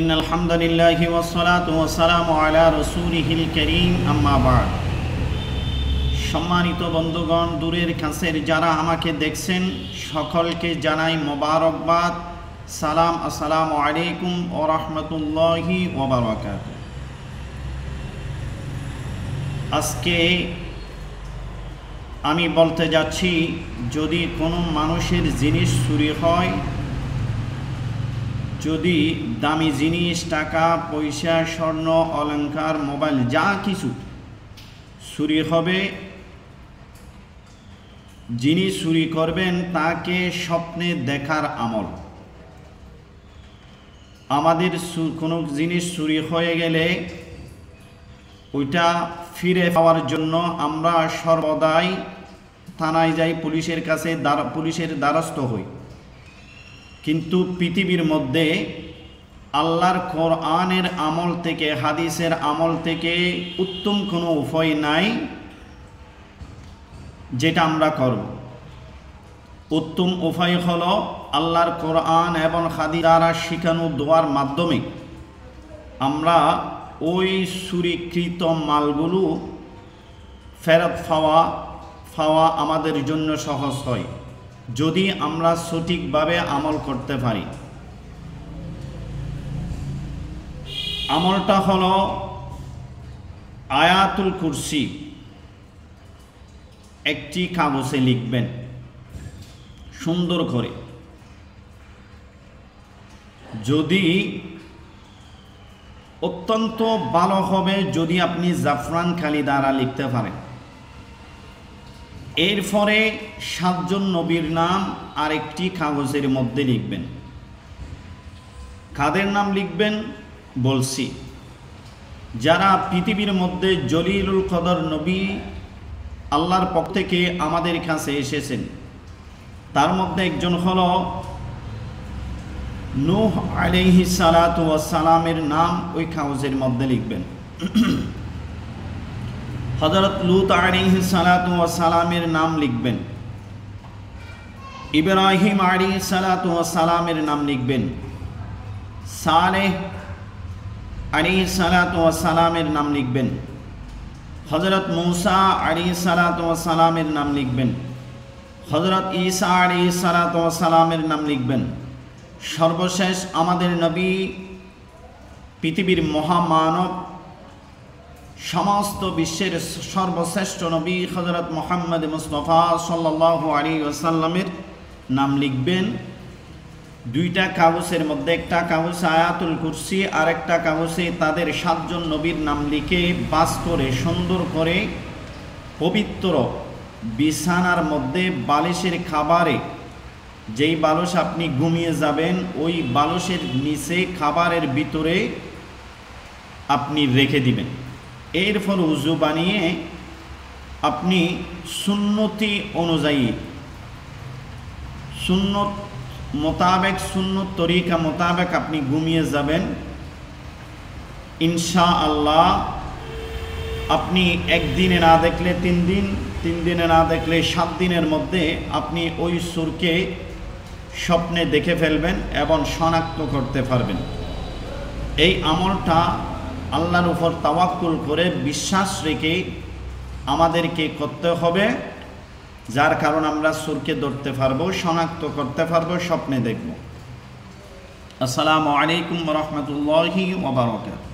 ইন্নাল হামদুলিল্লাহি ওয়াস সালাতু ওয়াস সালামু আলা রাসূলিহিল কারীম আম্মা বা'দ। সম্মানিত বন্ধুগণ, দূরের কাছের যারা আমাকে দেখছেন সকলকে জানাই মোবারকবাদ, সালাম, আসসালামু আলাইকুম ওয়া রাহমাতুল্লাহি ওয়া বারাকাতুহু। আজকে আমি বলতে যাচ্ছি, যদি কোনো মানুষের জিনিস চুরি হয়, যদি দামি জিনিস, টাকা পয়সা, স্বর্ণ অলংকার, মোবাইল যা কিছু চুরি হবে, যিনি চুরি করবেন তাকে স্বপ্নে দেখার আমল। আমাদের কোনো জিনিস চুরি হয়ে গেলে ওইটা ফিরে পাওয়ার জন্য আমরা সর্বদাই থানায় যাই, পুলিশের কাছে পুলিশের দ্বারস্থ হই। কিন্তু পৃথিবীর মধ্যে আল্লাহর কোরআনের আমল থেকে, হাদিসের আমল থেকে উত্তম কোনো উপায় নাই যেটা আমরা করব। উত্তম উপায় হলো আল্লাহর কোরআন এবং হাদিস দ্বারা শিখানো দোয়ার মাধ্যমে আমরা ওই চুরিকৃত মালগুলো ফেরত পাওয়া আমাদের জন্য সহজ হয়, যদি আমরা সঠিকভাবে আমল করতে পারি। আমলটা হলো আয়াতুল কুরসি একটি কাগজে লিখবেন সুন্দর করে। যদি অত্যন্ত ভালো হবে যদি আপনি জাফরান কালি দ্বারা লিখতে পারেন। এরপরে 7 জন নবীর নাম আরেকটি কাগজের মধ্যে লিখবেন। কাদের নাম লিখবেন বলছি, যারা পৃথিবীর মধ্যে জলিলুল কদর নবী আল্লাহর পক্ষ থেকে আমাদের কাছে এসেছেন। তার মধ্যে একজন হলো নূহ আলাইহিস সালাতু ওয়াস সালামের নাম ওই কাগজের মধ্যে লিখবেন। হযরত লূত আলাইহিস সালাতু ওয়াস সালামের নাম লিখবেন। ইব্রাহিম আলাইহিস সালাতু ওয়াস সালামের নাম লিখবেন। সালেহ আলাইহিস সালাতু ওয়াস সালামের নাম লিখবেন। হযরত মূসা আলাইহিস সালাতু ওয়াস সালামের নাম লিখবেন। হযরত ঈসা আলাইহিস সালাতু ওয়াস সালামের নাম লিখবেন। সর্বশেষ আমাদের নবী, পৃথিবীর মহামানব, সমস্ত বিশ্বের সর্বশ্রেষ্ঠ নবী হযরত মুহাম্মদ মুস্তাফা সাল্লাল্লাহু আলাইহি ওয়াসাল্লামের নাম লিখবেন। দুইটা কাগজের মধ্যে, একটা কাগজ আয়াতুল কুরসি আর একটা কাগজে তাদের 7 জন নবীর নাম লিখে বাস করে সুন্দর করে পবিত্র বিছানার মধ্যে বালিশের খাবারে, যেই বালিশ আপনি ঘুমিয়ে যাবেন ওই বালিশের নিচে খাবারের ভিতরে আপনি রেখে দিবেন। এরপর উযু বানিয়ে আপনি সুন্নতি অনুযায়ী, সুন্নত মোতাবেক, সুন্নত তরিকা মোতাবেক আপনি ঘুমিয়ে যাবেন। ইনশাআল্লাহ আপনি একদিনে না দেখলে 3 দিন, 3 দিনে না দেখলে 7 দিনের মধ্যে আপনি ওই চোরকে স্বপ্নে দেখে ফেলবেন এবং শনাক্ত করতে পারবেন। এই আমলটা আল্লাহর উপর তাওয়াক্কুল করে বিশ্বাস রেখে আমাদেরকে করতে হবে, যার কারণ আমরা চোরকে ধরতে পারবো, শনাক্ত করতে পারবো, স্বপ্নে দেখব। আসসালামু আলাইকুম ওয়া রাহমাতুল্লাহি ওয়া বারাকাতুহু।